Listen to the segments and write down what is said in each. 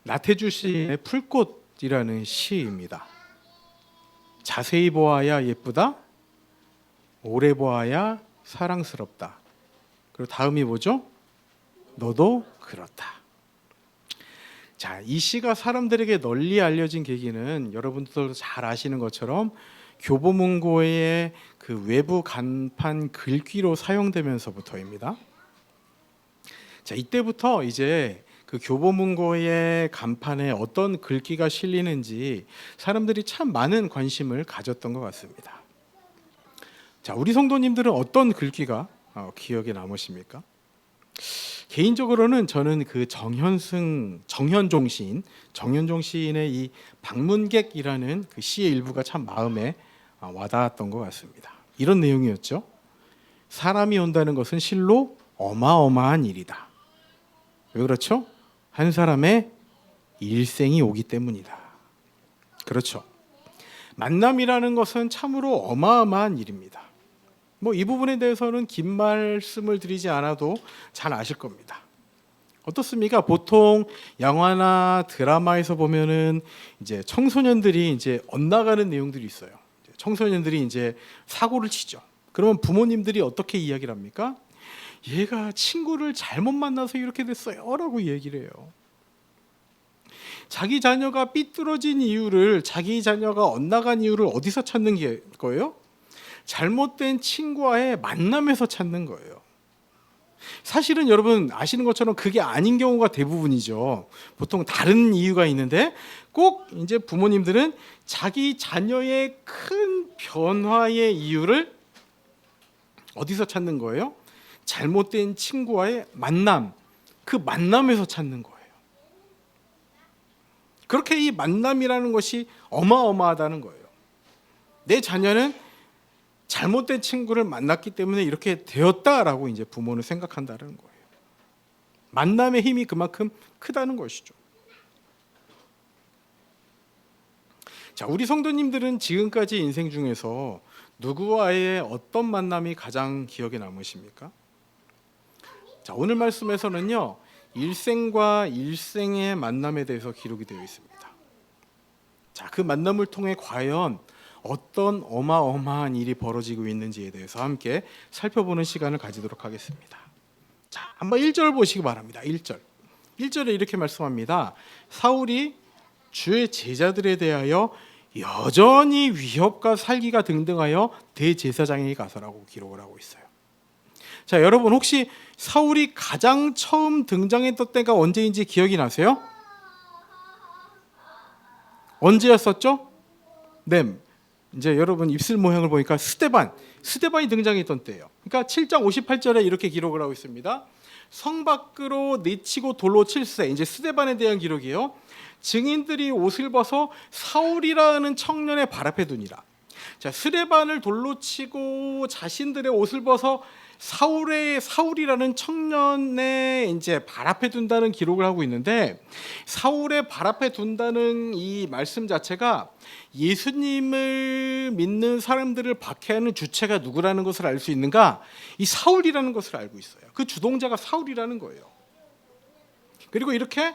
나태주 시의 풀꽃이라는 시입니다. 자세히 보아야 예쁘다, 오래 보아야 사랑스럽다. 그리고 다음이 뭐죠? 너도 그렇다. 자, 이 시가 사람들에게 널리 알려진 계기는 여러분들도 잘 아시는 것처럼 교보문고의 그 외부 간판 글귀로 사용되면서부터입니다. 자, 이때부터 이제 그 교보문고의 간판에 어떤 글귀가 실리는지 사람들이 참 많은 관심을 가졌던 것 같습니다. 자, 우리 성도님들은 어떤 글귀가 기억에 남으십니까? 개인적으로는 저는 그 정현종 시인의 이 방문객이라는 그 시의 일부가 참 마음에 와닿았던 것 같습니다. 이런 내용이었죠. 사람이 온다는 것은 실로 어마어마한 일이다. 왜 그렇죠? 한 사람의 일생이 오기 때문이다. 그렇죠. 만남이라는 것은 참으로 어마어마한 일입니다. 이 부분에 대해서는 긴 말씀을 드리지 않아도 잘 아실 겁니다. 어떻습니까? 보통 영화나 드라마에서 보면은 이제 청소년들이 이제 엇나가는 내용들이 있어요. 청소년들이 이제 사고를 치죠. 그러면 부모님들이 어떻게 이야기를 합니까? 얘가 친구를 잘못 만나서 이렇게 됐어요라고 얘기를 해요. 자기 자녀가 삐뚤어진 이유를, 자기 자녀가 엇나간 이유를 어디서 찾는 거예요? 잘못된 친구와의 만남에서 찾는 거예요. 사실은 여러분 아시는 것처럼 그게 아닌 경우가 대부분이죠. 보통 다른 이유가 있는데 꼭 이제 부모님들은 자기 자녀의 큰 변화의 이유를 어디서 찾는 거예요? 잘못된 친구와의 만남, 그 만남에서 찾는 거예요. 그렇게 이 만남이라는 것이 어마어마하다는 거예요. 내 자녀는 잘못된 친구를 만났기 때문에 이렇게 되었다라고 이제 부모는 생각한다는 거예요. 만남의 힘이 그만큼 크다는 것이죠. 자, 우리 성도님들은 지금까지 인생 중에서 누구와의 어떤 만남이 가장 기억에 남으십니까? 자, 오늘 말씀에서는요, 일생과 일생의 만남에 대해서 기록이 되어 있습니다. 자, 그 만남을 통해 과연 어떤 어마어마한 일이 벌어지고 있는지에 대해서 함께 살펴보는 시간을 가지도록 하겠습니다. 자, 한번 1절 보시기 바랍니다. 1절에 이렇게 말씀합니다. 사울이 주의 제자들에 대하여 여전히 위협과 살기가 등등하여 대제사장에게 가서라고 기록을 하고 있어요. 자, 여러분 혹시 사울이 가장 처음 등장했던 때가 언제인지 기억이 나세요? 언제였었죠? 네. 이제 여러분 입술 모양을 보니까 스데반이 등장했던 때예요. 그러니까 7장 58절에 이렇게 기록을 하고 있습니다. 성 밖으로 내치고 돌로 칠세, 이제 스데반에 대한 기록이에요. 증인들이 옷을 벗어 사울이라는 청년의 발 앞에 두니라. 자, 스데반을 돌로 치고 자신들의 옷을 벗어 사울이라는 청년의 이제 발 앞에 둔다는 기록을 하고 있는데, 사울의 발 앞에 둔다는 이 말씀 자체가 예수님을 믿는 사람들을 박해하는 주체가 누구라는 것을 알 수 있는가? 이 사울이라는 것을 알고 있어요. 그 주동자가 사울이라는 거예요. 그리고 이렇게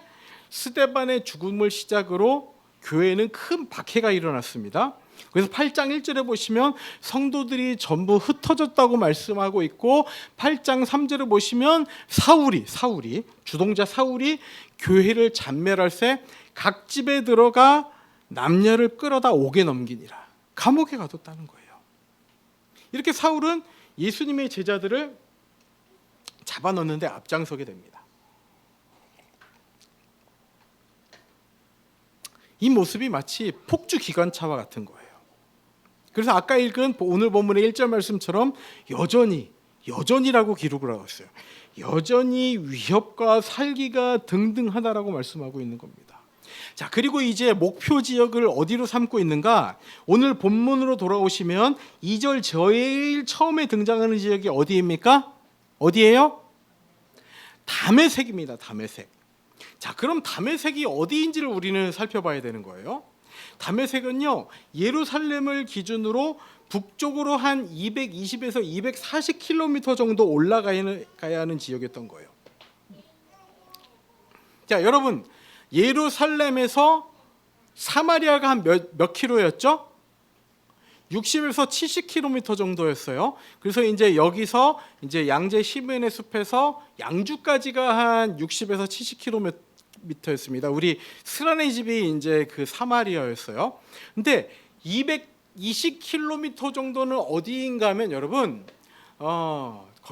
스데반의 죽음을 시작으로 교회에는 큰 박해가 일어났습니다. 그래서 8장 1절에 보시면 성도들이 전부 흩어졌다고 말씀하고 있고, 8장 3절에 보시면 사울이 주동자 사울이 교회를 잔멸할 새 각 집에 들어가 남녀를 끌어다 옥에 넘기니라. 감옥에 가뒀다는 거예요. 이렇게 사울은 예수님의 제자들을 잡아넣는데 앞장서게 됩니다. 이 모습이 마치 폭주 기관차와 같은 거예요. 그래서 아까 읽은 오늘 본문의 1절 말씀처럼 여전히라고 기록을 하고 있어요. 여전히 위협과 살기가 등등하다라고 말씀하고 있는 겁니다. 자, 그리고 이제 목표 지역을 어디로 삼고 있는가? 오늘 본문으로 돌아오시면 2절 제일 처음에 등장하는 지역이 어디입니까? 어디예요? 다메섹입니다. 다메섹. 자, 그럼 다메섹이 어디인지를 우리는 살펴봐야 되는 거예요. 다메섹은요, 예루살렘을 기준으로 북쪽으로 한 220에서 240km 정도 올라가야 하는 지역이었던 거예요. 자, 여러분, 예루살렘에서 사마리아가 한 몇 킬로였죠? 60에서 70km 정도였어요. 그래서 이제 여기서 이제 양재 시멘의 숲에서 양주까지가 한 60에서 70km였습니다. 우리 스란의 집이 이제 그 사마리아였어요. 근데 220km 정도는 어디인가 하면 여러분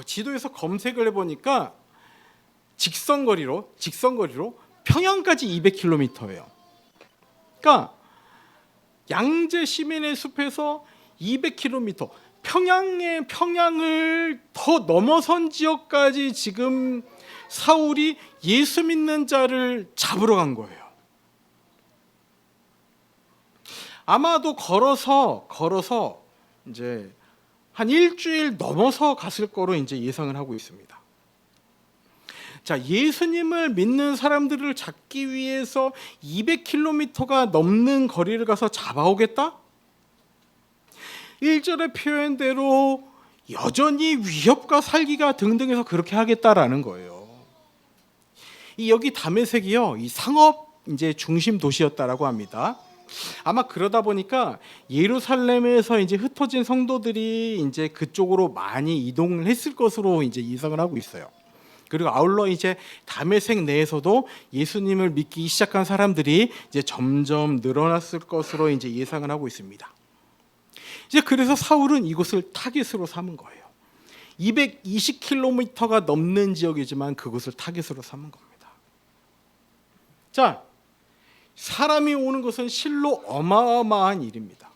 지도에서 검색을 해보니까 직선거리로 평양까지 200km예요. 그러니까 양재 시민의 숲에서 200km, 평양을 더 넘어선 지역까지 지금 사울이 예수 믿는 자를 잡으러 간 거예요. 아마도 걸어서 이제 한 일주일 넘어서 갔을 거로 이제 예상을 하고 있습니다. 자, 예수님을 믿는 사람들을 잡기 위해서 200km가 넘는 거리를 가서 잡아오겠다? 1절의 표현대로 여전히 위협과 살기가 등등해서 그렇게 하겠다라는 거예요. 여기 다메섹이요, 이 상업 이제 중심 도시였다라고 합니다. 아마 그러다 보니까 예루살렘에서 이제 흩어진 성도들이 이제 그쪽으로 많이 이동을 했을 것으로 이제 예상을 하고 있어요. 그리고 아울러 이제 다메섹 내에서도 예수님을 믿기 시작한 사람들이 이제 점점 늘어났을 것으로 이제 예상을 하고 있습니다. 이제 그래서 사울은 이곳을 타깃으로 삼은 거예요. 220km가 넘는 지역이지만 그곳을 타깃으로 삼은 겁니다. 자, 사람이 오는 것은 실로 어마어마한 일입니다.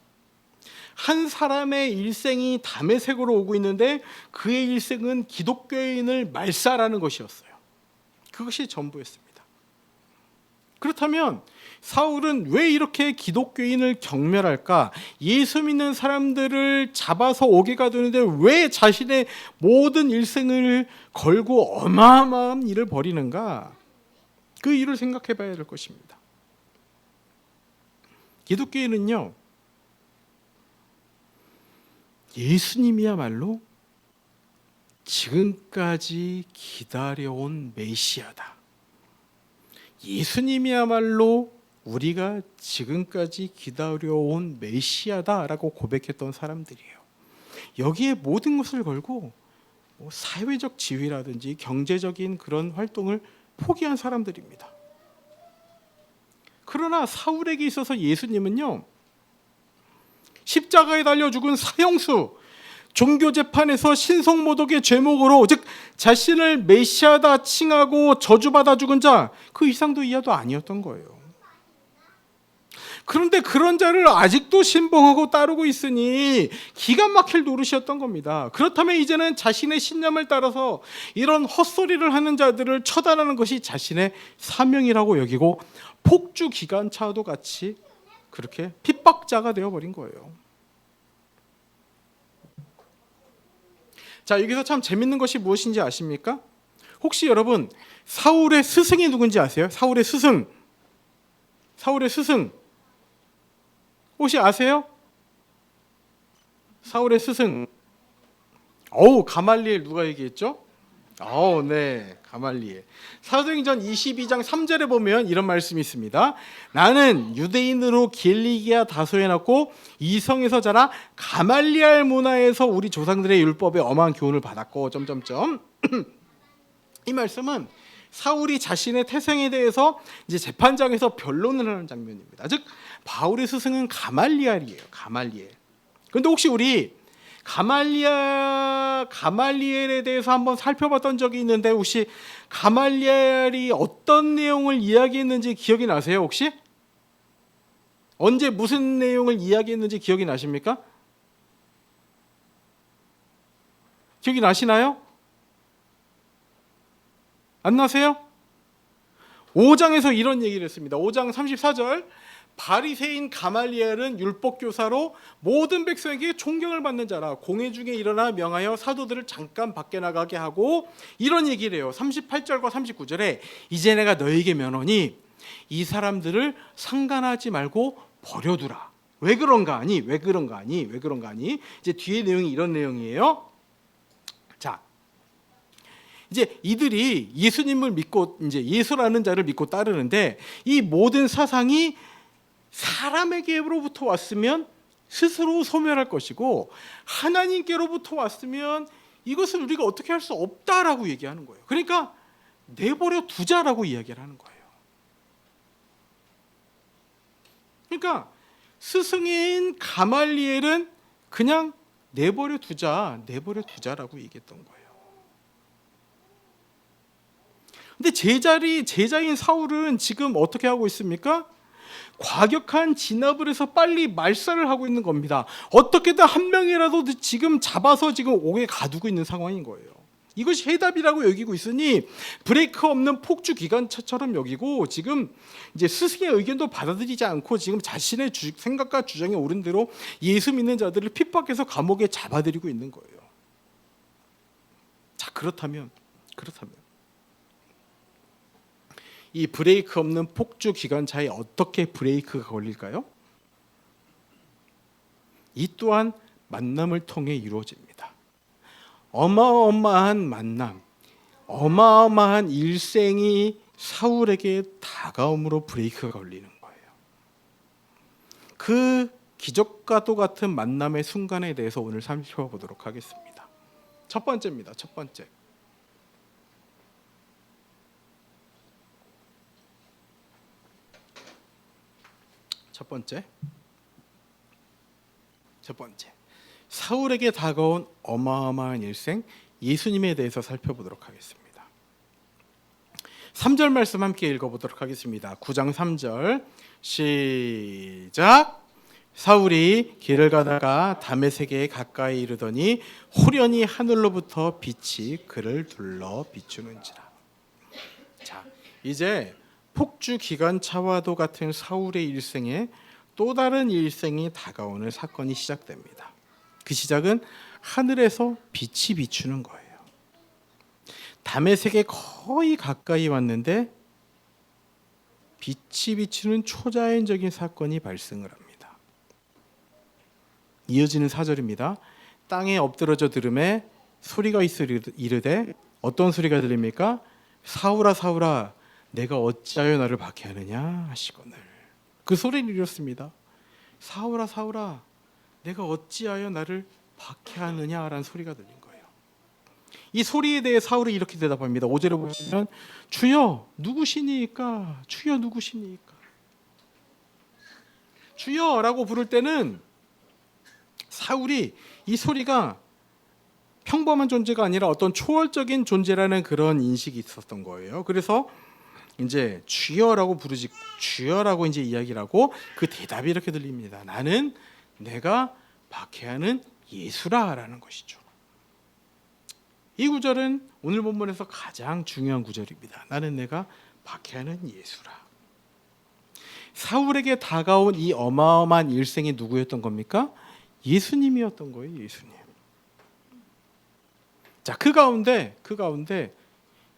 한 사람의 일생이 다메섹으로 오고 있는데 그의 일생은 기독교인을 말살하는 것이었어요. 그것이 전부였습니다. 그렇다면 사울은 왜 이렇게 기독교인을 경멸할까? 예수 믿는 사람들을 잡아서 오게 가두는데 왜 자신의 모든 일생을 걸고 어마어마한 일을 벌이는가? 그 일을 생각해 봐야 될 것입니다. 기독교인은요, 예수님이야말로 지금까지 기다려온 메시아다. 예수님이야말로 우리가 지금까지 기다려온 메시아다라고 고백했던 사람들이에요. 여기에 모든 것을 걸고 사회적 지위라든지 경제적인 그런 활동을 포기한 사람들입니다. 그러나 사울에게 있어서 예수님은요, 십자가에 달려 죽은 사형수, 종교재판에서 신성모독의 죄목으로, 즉 자신을 메시아다 칭하고 저주받아 죽은 자, 그 이상도 이하도 아니었던 거예요. 그런데 그런 자를 아직도 신봉하고 따르고 있으니 기가 막힐 노릇이었던 겁니다. 그렇다면 이제는 자신의 신념을 따라서 이런 헛소리를 하는 자들을 처단하는 것이 자신의 사명이라고 여기고 폭주 기관차도 같이 그렇게 핍박자가 되어버린 거예요. 자, 여기서 참 재밌는 것이 무엇인지 아십니까? 혹시 여러분 사울의 스승이 누군지 아세요? 사울의 스승 혹시 아세요? 사울의 스승. 가말리엘 누가 얘기했죠? 네, 가말리엘. 사도행전 22장 3절에 보면 이런 말씀이 있습니다. 나는 유대인으로 길리기아 다소에 났고 이성에서 자라 가말리엘 문화에서 우리 조상들의 율법에 엄한 교훈을 받았고 이 말씀은 사울이 자신의 태생에 대해서 이제 재판장에서 변론을 하는 장면입니다. 즉 바울의 스승은 가말리엘이에요. 가말리엘. 그런데 혹시 우리 가말리엘에 대해서 한번 살펴봤던 적이 있는데 혹시 가말리엘이 어떤 내용을 이야기했는지 기억이 나세요? 혹시? 언제 무슨 내용을 이야기했는지 기억이 나십니까? 기억이 나시나요? 안 나세요? 5장에서 이런 얘기를 했습니다. 5장 34절, 바리새인 가말리엘은 율법교사로 모든 백성에게 존경을 받는 자라 공회 중에 일어나 명하여 사도들을 잠깐 밖에 나가게 하고 이런 얘기를 해요. 38절과 39절에 이제 내가 너에게 면하니 이 사람들을 상관하지 말고 버려두라. 왜 그런가 하니? 이제 뒤에 내용이 이런 내용이에요. 자, 이제 이들이 예수님을 믿고 이제 예수라는 자를 믿고 따르는데 이 모든 사상이 사람에게로부터 왔으면 스스로 소멸할 것이고 하나님께로부터 왔으면 이것을 우리가 어떻게 할 수 없다라고 얘기하는 거예요. 그러니까 내버려 두자라고 이야기를 하는 거예요. 그러니까 스승인 가말리엘은 그냥 내버려 두자라고 얘기했던 거예요. 근데 제자인 사울은 지금 어떻게 하고 있습니까? 과격한 진압을 해서 빨리 말살을 하고 있는 겁니다. 어떻게든 한 명이라도 지금 잡아서 지금 옥에 가두고 있는 상황인 거예요. 이것이 해답이라고 여기고 있으니 브레이크 없는 폭주 기관차처럼 여기고 지금 이제 스승의 의견도 받아들이지 않고 지금 자신의 생각과 주장에 옳은 대로 예수 믿는 자들을 핍박해서 감옥에 잡아들이고 있는 거예요. 자, 그렇다면 이 브레이크 없는 폭주 기관차에 어떻게 브레이크가 걸릴까요? 이 또한 만남을 통해 이루어집니다. 어마어마한 만남, 어마어마한 일생이 사울에게 다가옴으로 브레이크가 걸리는 거예요. 그 기적과도 같은 만남의 순간에 대해서 오늘 살펴보도록 하겠습니다. 첫 번째입니다. 첫 번째. 사울에게 다가온 어마어마한 일생 예수님에 대해서 살펴보도록 하겠습니다. 3절 말씀 함께 읽어보도록 하겠습니다. 9장 3절 시작. 사울이 길을 가다가 다메섹에 가까이 이르더니 호련히 하늘로부터 빛이 그를 둘러 비추는지라. 자, 이제 폭주 기관차와도 같은 사울의 일생에 또 다른 일생이 다가오는 사건이 시작됩니다. 그 시작은 하늘에서 빛이 비추는 거예요. 다메섹에 거의 가까이 왔는데 빛이 비추는 초자연적인 사건이 발생을 합니다. 이어지는 4절입니다. 땅에 엎드러져 들음에 소리가 있어 이르되 어떤 소리가 들립니까? 사울아 사울아 내가 어찌하여 나를 박해하느냐 하시거늘. 그 소리를 이뤘습니다. 사울아 사울아 내가 어찌하여 나를 박해하느냐라는 소리가 들린 거예요. 이 소리에 대해 사울이 이렇게 대답합니다. 5절에 보시면 주여 누구시니까? 주여 누구시니까? 주여라고 부를 때는 사울이 이 소리가 평범한 존재가 아니라 어떤 초월적인 존재라는 그런 인식이 있었던 거예요. 그래서 이제 주여라고 부르지 주여라고 이제 이야기를 하고 그 대답이 이렇게 들립니다. 나는 내가 박해하는 예수라라는 것이죠. 이 구절은 오늘 본문에서 가장 중요한 구절입니다. 나는 내가 박해하는 예수라. 사울에게 다가온 이 어마어마한 일생이 누구였던 겁니까? 예수님이었던 거예요. 예수님. 자, 그 가운데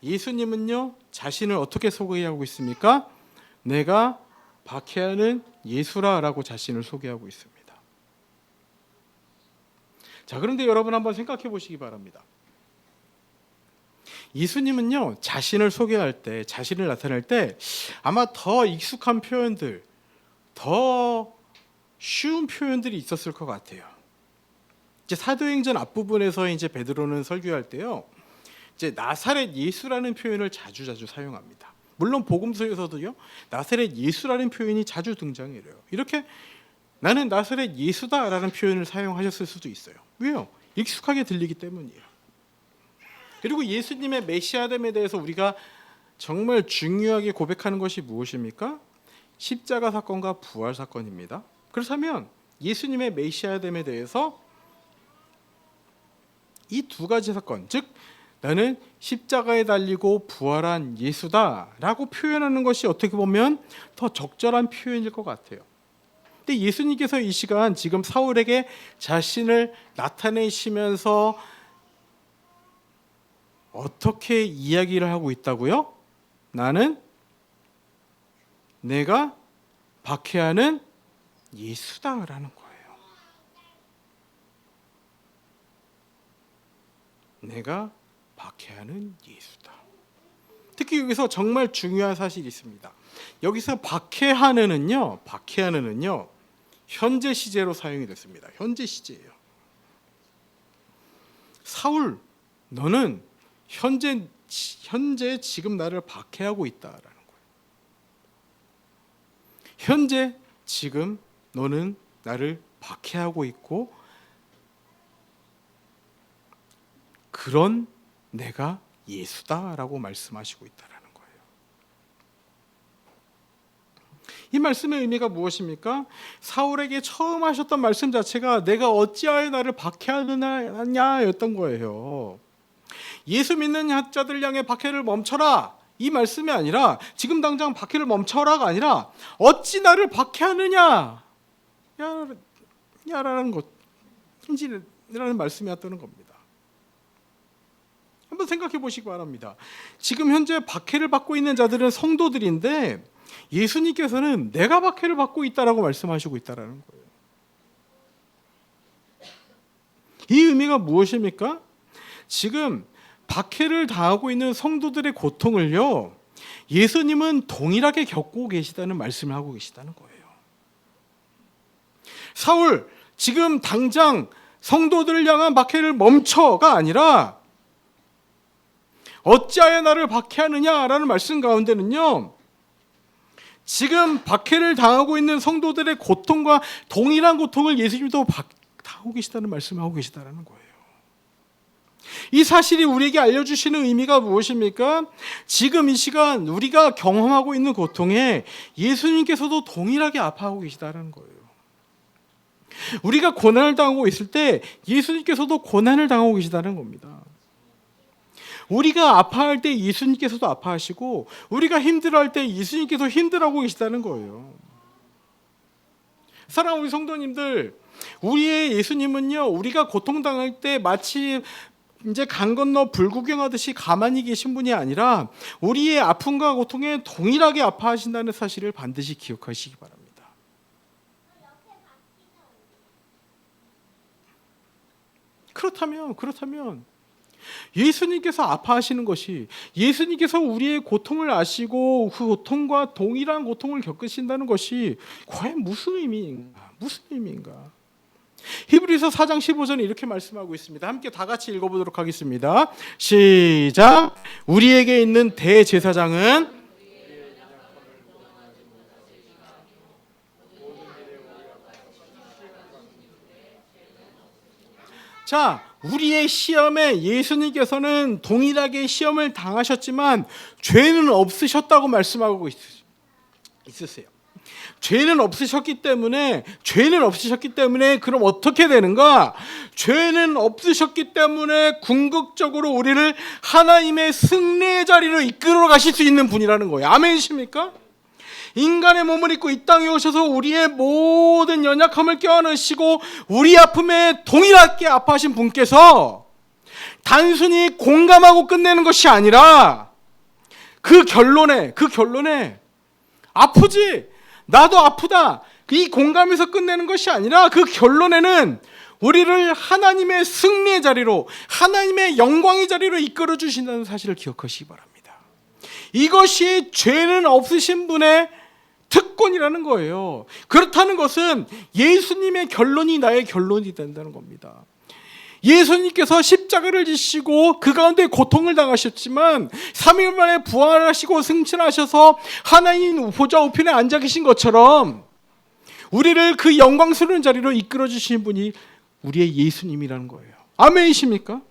예수님은요 자신을 어떻게 소개하고 있습니까? 내가 박해하는 예수라라고 자신을 소개하고 있습니다. 자, 그런데 여러분 한번 생각해 보시기 바랍니다. 예수님은요 자신을 소개할 때, 자신을 나타낼 때 아마 더 익숙한 표현들, 더 쉬운 표현들이 있었을 것 같아요. 이제 사도행전 앞부분에서 이제 베드로는 설교할 때요, 이제 나사렛 예수라는 표현을 자주 사용합니다. 물론 복음서에서도요 나사렛 예수라는 표현이 자주 등장해요. 이렇게 나는 나사렛 예수다라는 표현을 사용하셨을 수도 있어요. 왜요? 익숙하게 들리기 때문이에요. 그리고 예수님의 메시아됨에 대해서 우리가 정말 중요하게 고백하는 것이 무엇입니까? 십자가 사건과 부활 사건입니다. 그렇다면 예수님의 메시아됨에 대해서 이 두 가지 사건, 즉 나는 십자가에 달리고 부활한 예수다라고 표현하는 것이 어떻게 보면 더 적절한 표현일 것 같아요. 근데 예수님께서 이 시간 지금 사울에게 자신을 나타내시면서 어떻게 이야기를 하고 있다고요? 나는 내가 박해하는 예수다라는 거예요. 내가 박해하는 예수다. 특히 여기서 정말 중요한 사실이 있습니다. 여기서 박해하는은요, 현재 시제로 사용이 됐습니다. 현재 시제예요. 사울, 너는 현재 지금 나를 박해하고 있다라는 거예요. 현재 지금 너는 나를 박해하고 있고, 그런 내가 예수다라고 말씀하시고 있다라는 거예요. 이 말씀의 의미가 무엇입니까? 사울에게 처음 하셨던 말씀 자체가 내가 어찌하여 나를 박해하느냐였던 거예요. 예수 믿는 자들 향해 박해를 멈춰라, 이 말씀이 아니라 지금 당장 박해를 멈춰라가 아니라 어찌 나를 박해하느냐 야라는 것이라는 말씀이었다는 겁니다. 한번 생각해 보시기 바랍니다. 지금 현재 박해를 받고 있는 자들은 성도들인데 예수님께서는 내가 박해를 받고 있다라고 말씀하시고 있다라는 거예요. 이 의미가 무엇입니까? 지금 박해를 당하고 있는 성도들의 고통을요, 예수님은 동일하게 겪고 계시다는 말씀을 하고 계시다는 거예요. 사울, 지금 당장 성도들을 향한 박해를 멈춰가 아니라 어찌하여 나를 박해하느냐라는 말씀 가운데는요, 지금 박해를 당하고 있는 성도들의 고통과 동일한 고통을 예수님도 당하고 계시다는 말씀을 하고 계시다는 거예요. 이 사실이 우리에게 알려주시는 의미가 무엇입니까? 지금 이 시간 우리가 경험하고 있는 고통에 예수님께서도 동일하게 아파하고 계시다는 거예요. 우리가 고난을 당하고 있을 때 예수님께서도 고난을 당하고 계시다는 겁니다. 우리가 아파할 때 예수님께서도 아파하시고, 우리가 힘들어할 때 예수님께서 힘들어하고 계시다는 거예요. 사랑하는 우리 성도님들, 우리의 예수님은요, 우리가 고통당할 때 마치 이제 강 건너 불구경하듯이 가만히 계신 분이 아니라 우리의 아픔과 고통에 동일하게 아파하신다는 사실을 반드시 기억하시기 바랍니다. 그렇다면 예수님께서 아파하시는 것이, 예수님께서 우리의 고통을 아시고 그 고통과 동일한 고통을 겪으신다는 것이 과연 무슨 의미인가? 히브리서 4장 15절에 이렇게 말씀하고 있습니다. 함께 다 같이 읽어보도록 하겠습니다. 시작. 우리에게 있는 대제사장은 우리의 시험에 예수님께서는 동일하게 시험을 당하셨지만 죄는 없으셨다고 말씀하고 있으세요. 죄는 없으셨기 때문에 그럼 어떻게 되는가? 죄는 없으셨기 때문에 궁극적으로 우리를 하나님의 승리의 자리로 이끌어 가실 수 있는 분이라는 거예요. 아멘이십니까? 인간의 몸을 입고 이 땅에 오셔서 우리의 모든 연약함을 껴안으시고 우리 아픔에 동일하게 아파하신 분께서 단순히 공감하고 끝내는 것이 아니라 그 결론에 아프지? 나도 아프다. 이 공감에서 끝내는 것이 아니라 그 결론에는 우리를 하나님의 승리의 자리로, 하나님의 영광의 자리로 이끌어 주신다는 사실을 기억하시기 바랍니다. 이것이 죄는 없으신 분의 특권이라는 거예요. 그렇다는 것은 예수님의 결론이 나의 결론이 된다는 겁니다. 예수님께서 십자가를 지시고 그 가운데 고통을 당하셨지만 3일 만에 부활하시고 승천하셔서 하나님 보좌 우편에 앉아 계신 것처럼 우리를 그 영광스러운 자리로 이끌어 주시는 분이 우리의 예수님이라는 거예요. 아멘이십니까?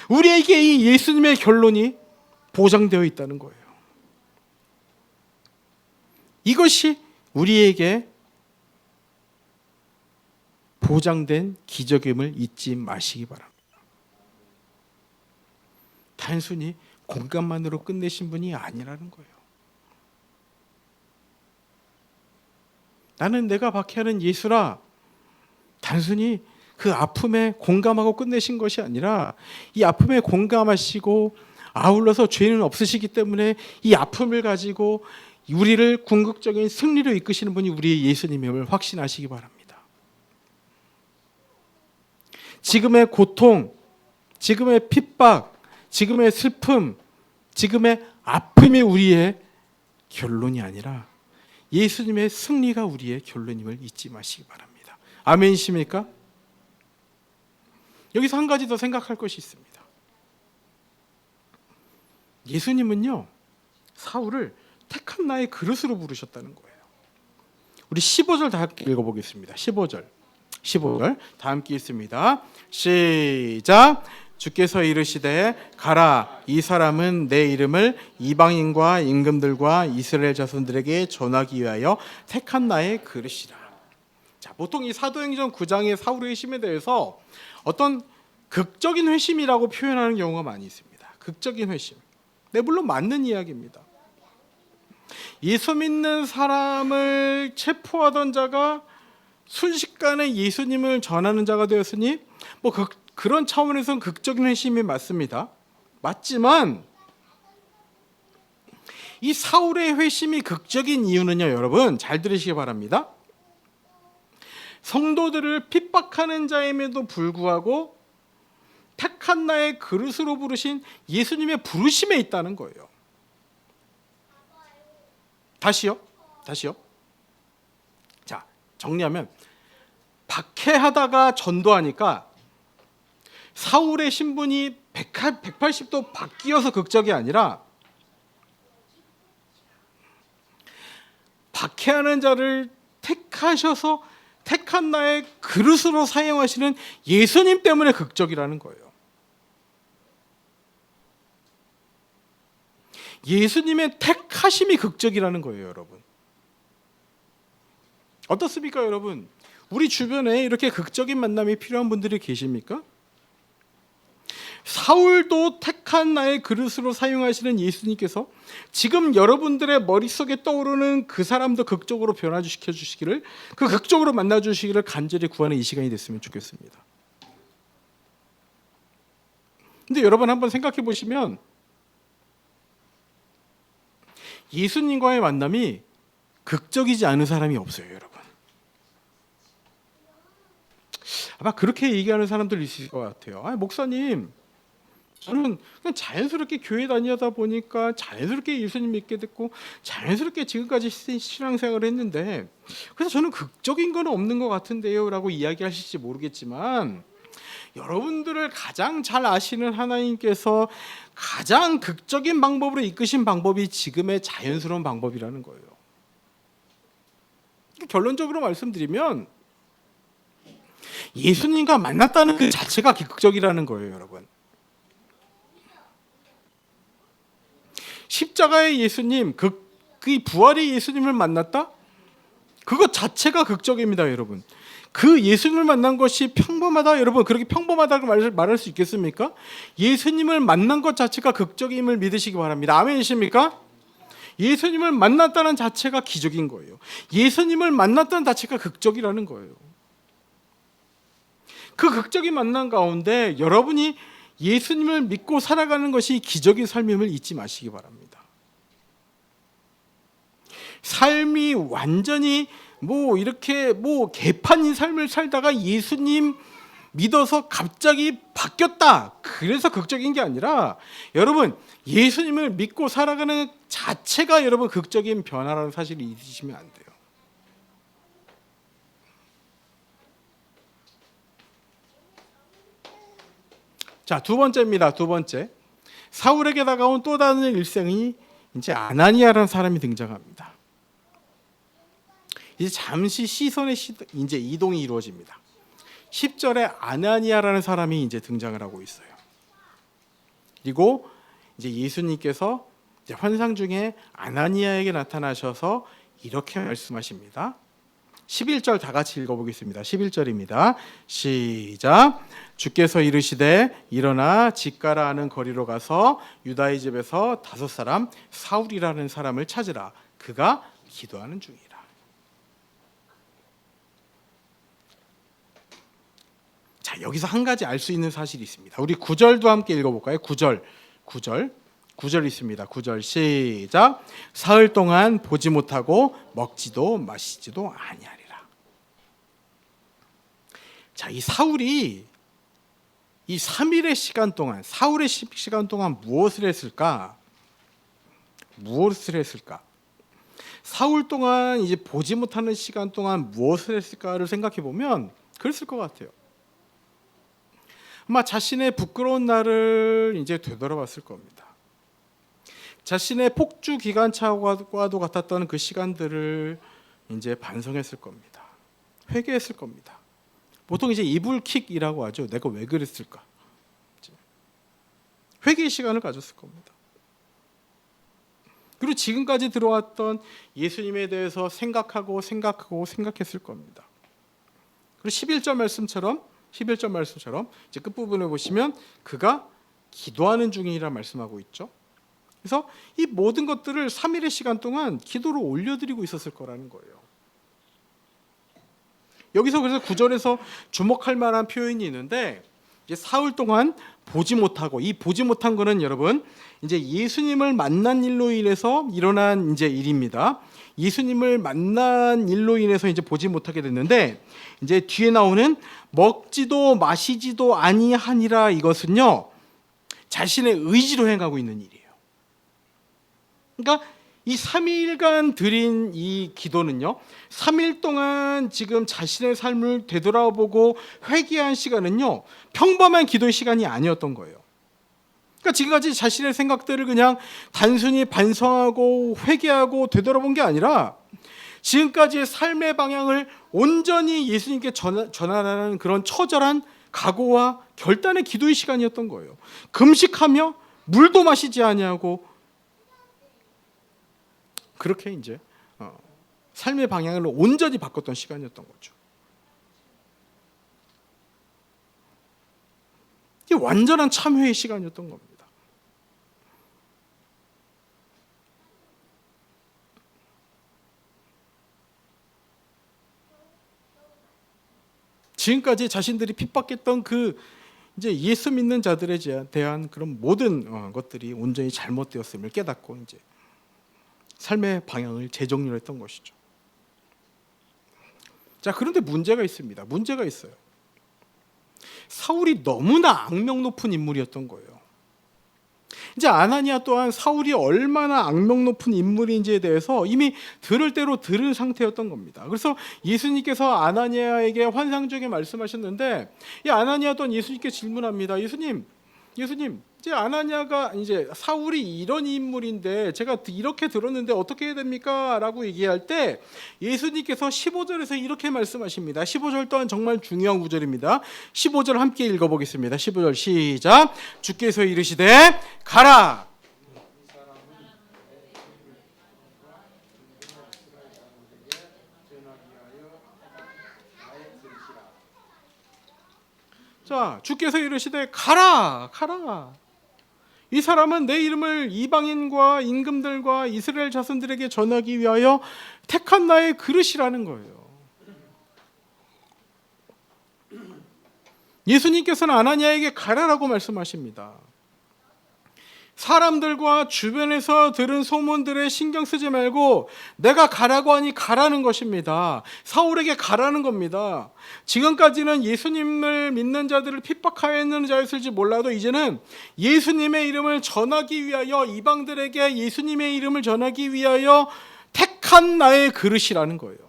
우리에게 이 예수님의 결론이 보장되어 있다는 거예요. 이것이 우리에게 보장된 기적임을 잊지 마시기 바랍니다. 단순히 공감만으로 끝내신 분이 아니라는 거예요. 나는 내가 박해하는 예수라 단순히 그 아픔에 공감하고 끝내신 것이 아니라 이 아픔에 공감하시고 아울러서 죄는 없으시기 때문에 이 아픔을 가지고 우리를 궁극적인 승리로 이끄시는 분이 우리의 예수님임을 확신하시기 바랍니다. 지금의 고통, 지금의 핍박, 지금의 슬픔, 지금의 아픔이 우리의 결론이 아니라 예수님의 승리가 우리의 결론임을 잊지 마시기 바랍니다. 아멘이십니까? 여기서 한 가지 더 생각할 것이 있습니다. 예수님은요, 사울을 택한 나의 그릇으로 부르셨다는 거예요. 우리 15절 다 함께 읽어보겠습니다. 15절 다 함께 읽습니다. 시작. 주께서 이르시되 가라, 이 사람은 내 이름을 이방인과 임금들과 이스라엘 자손들에게 전하기 위하여 택한 나의 그릇이라. 자, 보통 이 사도행전 9장의 사울의 회심에 대해서 어떤 극적인 회심이라고 표현하는 경우가 많이 있습니다. 극적인 회심. 네, 물론 맞는 이야기입니다. 예수 믿는 사람을 체포하던 자가 순식간에 예수님을 전하는 자가 되었으니 뭐 그런 차원에서는 극적인 회심이 맞습니다. 맞지만 이 사울의 회심이 극적인 이유는요, 여러분 잘 들으시기 바랍니다. 성도들을 핍박하는 자임에도 불구하고 택한 나의 그릇으로 부르신 예수님의 부르심에 있다는 거예요. 다시요. 자, 정리하면 박해하다가 전도하니까 사울의 신분이 180도 바뀌어서 극적이 아니라 박해하는 자를 택하셔서 택한 나의 그릇으로 사용하시는 예수님 때문에 극적이라는 거예요. 예수님의 택하심이 극적이라는 거예요, 여러분. 어떻습니까, 여러분? 우리 주변에 이렇게 극적인 만남이 필요한 분들이 계십니까? 사울도 택한 나의 그릇으로 사용하시는 예수님께서 지금 여러분들의 머릿속에 떠오르는 그 사람도 극적으로 변화시켜 주시기를, 그 극적으로 만나 주시기를 간절히 구하는 이 시간이 됐으면 좋겠습니다. 근데 여러분 한번 생각해 보시면 예수님과의 만남이 극적이지 않은 사람이 없어요, 여러분. 아마 그렇게 얘기하는 사람들 있을 것 같아요. 목사님, 저는 그냥 자연스럽게 교회 다니다 보니까 자연스럽게 예수님 믿게 됐고 자연스럽게 지금까지 신앙생활을 했는데 그래서 저는 극적인 건 없는 것 같은데요 라고 이야기하실지 모르겠지만, 여러분들을 가장 잘 아시는 하나님께서 가장 극적인 방법으로 이끄신 방법이 지금의 자연스러운 방법이라는 거예요. 결론적으로 말씀드리면 예수님과 만났다는 그 자체가 극적이라는 거예요, 여러분. 십자가의 예수님, 그 부활의 예수님을 만났다? 그것 자체가 극적입니다, 여러분. 그 예수님을 만난 것이 평범하다, 여러분, 그렇게 평범하다고 말할 수 있겠습니까? 예수님을 만난 것 자체가 극적임을 믿으시기 바랍니다. 아멘이십니까? 예수님을 만났다는 자체가 기적인 거예요. 예수님을 만났다는 자체가 극적이라는 거예요. 그 극적인 만남 가운데 여러분이 예수님을 믿고 살아가는 것이 기적의 삶임을 잊지 마시기 바랍니다. 삶이 완전히 이렇게 개판인 삶을 살다가 예수님 믿어서 갑자기 바뀌었다, 그래서 극적인 게 아니라 여러분 예수님을 믿고 살아가는 자체가 여러분 극적인 변화라는 사실을 잊으시면 안 돼요. 자, 두 번째입니다. 두 번째, 사울에게 다가온 또 다른 일생이 이제 아나니아라는 사람이 등장합니다. 이제 잠시 시선의 이제 이동이 이루어집니다. 10절에 아나니아라는 사람이 이제 등장을 하고 있어요. 그리고 이제 예수님께서 이제 환상 중에 아나니아에게 나타나셔서 이렇게 말씀하십니다. 11절 다 같이 읽어보겠습니다. 11절입니다. 시작. 주께서 이르시되 일어나 집가라 하는 거리로 가서 유다의 집에서 5사람 사울이라는 사람을 찾으라. 그가 기도하는 중이라. 자, 여기서 한 가지 알 수 있는 사실이 있습니다. 우리 9절도 함께 읽어볼까요? 9절 있습니다. 9절 시작. 사흘 동안 보지 못하고 먹지도 마시지도 아니하리라. 자, 이 사울이 이 3일의 시간 동안, 사울의 시간 동안 무엇을 했을까? 무엇을 했을까? 사울 동안 이제 보지 못하는 시간 동안 무엇을 했을까를 생각해 보면 그랬을 것 같아요. 아마 자신의 부끄러운 날을 이제 되돌아봤을 겁니다. 자신의 폭주 기관차와도 같았던 그 시간들을 이제 반성했을 겁니다. 회개했을 겁니다. 보통 이제 이불킥이라고 하죠. 내가 왜 그랬을까? 회개의 시간을 가졌을 겁니다. 그리고 지금까지 들어왔던 예수님에 대해서 생각했을 겁니다. 그리고 11절 말씀처럼 이제 끝부분에 보시면 그가 기도하는 중이라 말씀하고 있죠. 그래서 이 모든 것들을 3일의 시간 동안 기도로 올려드리고 있었을 거라는 거예요. 여기서 그래서 9절에서 주목할 만한 표현이 있는데, 이제 사흘 동안 보지 못하고, 이 보지 못한 거는 여러분 이제 예수님을 만난 일로 인해서 일어난 이제 일입니다. 예수님을 만난 일로 인해서 이제 보지 못하게 됐는데, 이제 뒤에 나오는 먹지도 마시지도 아니하니라, 이것은요 자신의 의지로 행하고 있는 일이에요. 그러니까 이 3일간 드린 이 기도는요, 3일 동안 지금 자신의 삶을 되돌아보고 회개한 시간은요 평범한 기도의 시간이 아니었던 거예요. 그러니까 지금까지 자신의 생각들을 그냥 단순히 반성하고 회개하고 되돌아본 게 아니라 지금까지의 삶의 방향을 온전히 예수님께 전하라는 그런 처절한 각오와 결단의 기도의 시간이었던 거예요. 금식하며 물도 마시지 아니하고 그렇게 이제 삶의 방향을 온전히 바꿨던 시간이었던 거죠. 이게 완전한 참회의 시간이었던 겁니다. 지금까지 자신들이 핍박했던 그 이제 예수 믿는 자들에 대한 그런 모든 것들이 온전히 잘못되었음을 깨닫고 이제 삶의 방향을 재정렬했던 것이죠. 자, 그런데 문제가 있습니다. 문제가 있어요. 사울이 너무나 악명 높은 인물이었던 거예요. 이제 아나니아 또한 사울이 얼마나 악명 높은 인물인지에 대해서 이미 들을 대로 들은 상태였던 겁니다. 그래서 예수님께서 아나니아에게 환상 중에 말씀하셨는데, 이 아나니아 또한 예수님께 질문합니다. 예수님, 이제 아나니아가 이제 사울이 이런 인물인데 제가 이렇게 들었는데 어떻게 해야 됩니까? 라고 얘기할 때 예수님께서 15절에서 이렇게 말씀하십니다. 15절 또한 정말 중요한 구절입니다. 15절 함께 읽어보겠습니다. 15절 시작. 주께서 이르시되 가라. 자, 주께서 이르시되 가라. 이 사람은 내 이름을 이방인과 임금들과 이스라엘 자손들에게 전하기 위하여 택한 나의 그릇이라는 거예요. 예수님께서는 아나니아에게 가라라고 말씀하십니다. 사람들과 주변에서 들은 소문들에 신경 쓰지 말고 내가 가라고 하니 가라는 것입니다. 사울에게 가라는 겁니다. 지금까지는 예수님을 믿는 자들을 핍박하였는 자였을지 몰라도 이제는 예수님의 이름을 전하기 위하여, 이방들에게 예수님의 이름을 전하기 위하여 택한 나의 그릇이라는 거예요.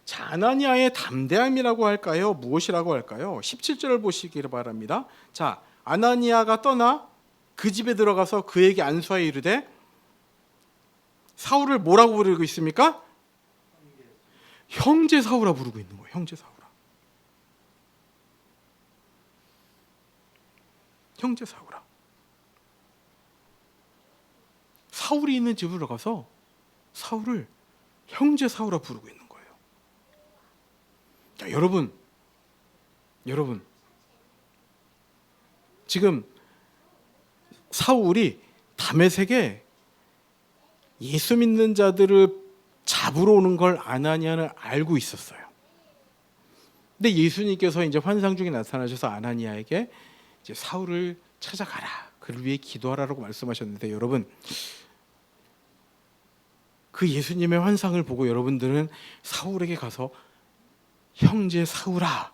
자, 아나니아의 담대함이라고 할까요? 무엇이라고 할까요? 17절을 보시기를 바랍니다. 자, 아나니아가 떠나 그 집에 들어가서 그에게 안수하여 이르되, 사울을 뭐라고 부르고 있습니까? 형제 사울아 부르고 있는 거예요. 형제 사울아. 형제 사울아. 사울이 있는 집으로 들어가서 사울을 형제 사울아 부르고 있는 거예요. 자, 여러분, 지금 사울이 다메섹에 예수 믿는 자들을 잡으러 오는 걸 아나니아는 알고 있었어요. 근데 예수님께서 이제 환상 중에 나타나셔서 아나니아에게 이제 사울을 찾아가라, 그를 위해 기도하라라고 말씀하셨는데, 여러분, 그 예수님의 환상을 보고 여러분들은 사울에게 가서 형제 사울아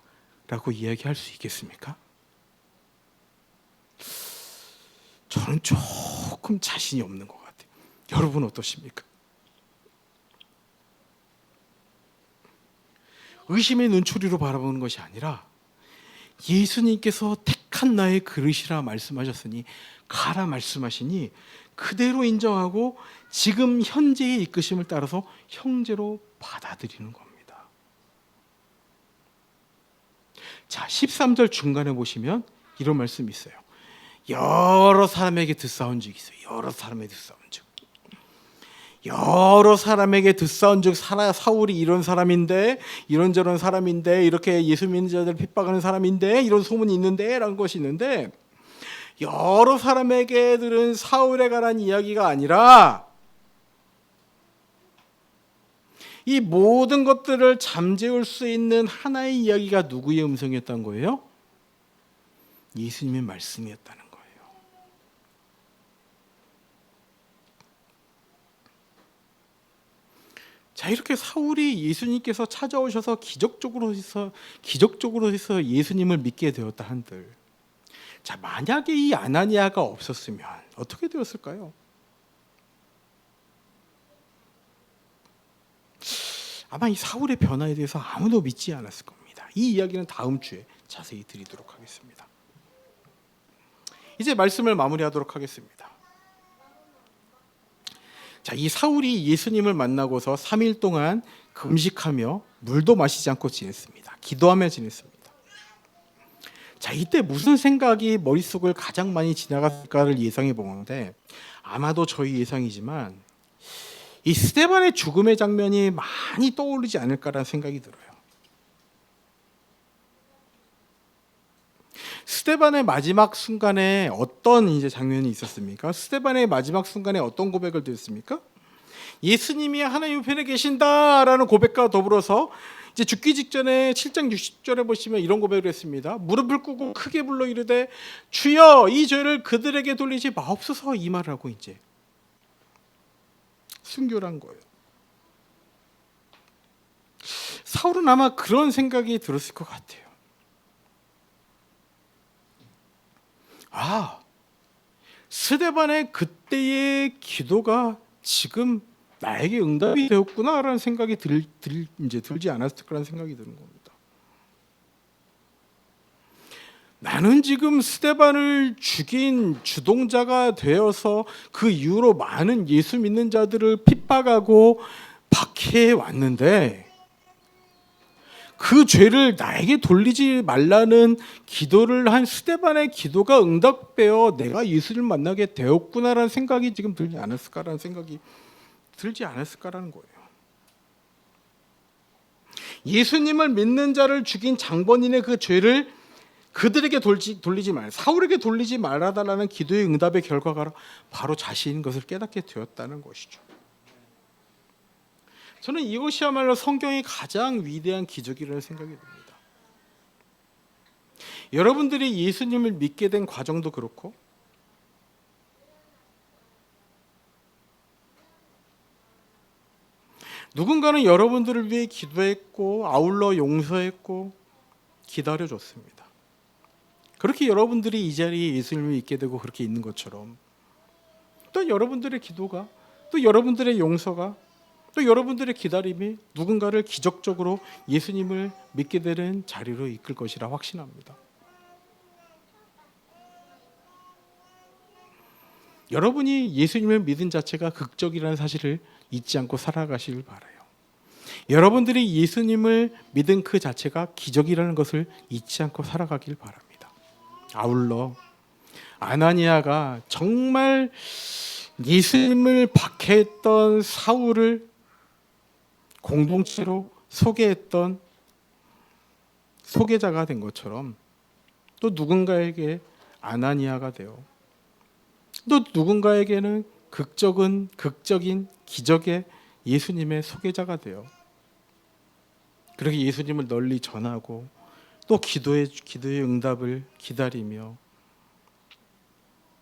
라고 이야기할 수 있겠습니까? 저는 조금 자신이 없는 것 같아요. 여러분 어떠십니까? 의심의 눈초리로 바라보는 것이 아니라 예수님께서 택한 나의 그릇이라 말씀하셨으니 가라 말씀하시니 그대로 인정하고 지금 현재의 이끄심을 따라서 형제로 받아들이는 겁니다. 자, 13절 중간에 보시면 이런 말씀이 있어요. 여러 사람에게 듣사온 즉 있어요. 여러 사람에게 듣사온 즉. 여러 사람에게 듣사온 즉 사울이 이런 사람인데 이런저런 사람인데 이렇게 예수 믿는 자들 핍박하는 사람인데 이런 소문이 있는데 라는 것이 있는데 여러 사람에게 들은 사울에 관한 이야기가 아니라 이 모든 것들을 잠재울 수 있는 하나의 이야기가 누구의 음성이었던 거예요? 예수님의 말씀이었다는 거예요. 자, 이렇게 사울이 예수님께서 찾아오셔서 기적적으로 해서 예수님을 믿게 되었다 한들, 자, 만약에 이 아나니아가 없었으면 어떻게 되었을까요? 아마 이 사울의 변화에 대해서 아무도 믿지 않았을 겁니다. 이 이야기는 다음 주에 자세히 드리도록 하겠습니다. 이제 말씀을 마무리하도록 하겠습니다. 자, 이 사울이 예수님을 만나고서 3일 동안 금식하며 물도 마시지 않고 지냈습니다. 기도하며 지냈습니다. 자, 이때 무슨 생각이 머릿속을 가장 많이 지나갔을까를 예상해 보는데 아마도 저희 예상이지만 이 스데반의 죽음의 장면이 많이 떠오르지 않을까라는 생각이 들어요. 스데반의 마지막 순간에 어떤 이제 장면이 있었습니까? 스데반의 마지막 순간에 어떤 고백을 드렸습니까? 예수님이 하나님 편에 계신다라는 고백과 더불어서 이제 죽기 직전에 7장 60절에 보시면 이런 고백을 했습니다. 무릎을 꿇고 크게 불러 이르되 주여 이 죄를 그들에게 돌리지 마옵소서, 이 말을 하고 이제 순교를 한 거예요. 사울은 아마 그런 생각이 들었을 것 같아요. 아, 스데반의 그때의 기도가 지금 나에게 응답이 되었구나라는 생각이 들지 않았을까라는 생각이 드는 겁니다. 나는 지금 스데반을 죽인 주동자가 되어서 그 이후로 많은 예수 믿는 자들을 핍박하고 박해해 왔는데 그 죄를 나에게 돌리지 말라는 기도를 한 스데반의 기도가 응답되어 내가 예수를 만나게 되었구나라는 생각이 지금 들지 않았을까라는 생각이 들지 않았을까라는 거예요. 예수님을 믿는 자를 죽인 장본인의 그 죄를 그들에게 돌리지 말, 사울에게 돌리지 말아달라는 기도의 응답의 결과가 바로 자신인 것을 깨닫게 되었다는 것이죠. 저는 이것이야말로 성경의 가장 위대한 기적이라는 생각이 듭니다. 여러분들이 예수님을 믿게 된 과정도 그렇고 누군가는 여러분들을 위해 기도했고 아울러 용서했고 기다려줬습니다. 그렇게 여러분들이 이 자리에 예수님을 믿게 되고 그렇게 있는 것처럼 또 여러분들의 기도가, 또 여러분들의 용서가, 또 여러분들의 기다림이 누군가를 기적적으로 예수님을 믿게 되는 자리로 이끌 것이라 확신합니다. 여러분이 예수님을 믿은 자체가 극적이라는 사실을 잊지 않고 살아가시길 바라요. 여러분들이 예수님을 믿은 그 자체가 기적이라는 것을 잊지 않고 살아가길 바랍니다. 아울러 아나니아가 정말 예수님을 박해했던 사울을 공동체로 소개했던 소개자가 된 것처럼 또 누군가에게 아나니아가 되어 또 누군가에게는 극적인 기적의 예수님의 소개자가 되어 그렇게 예수님을 널리 전하고 또 기도의 응답을 기다리며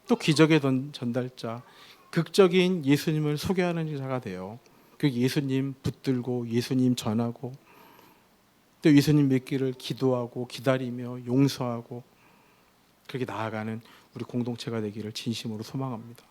또 기적의 전달자, 극적인 예수님을 소개하는 자가 되어 그 예수님 붙들고 예수님 전하고 또 예수님 믿기를 기도하고 기다리며 용서하고 그렇게 나아가는 우리 공동체가 되기를 진심으로 소망합니다.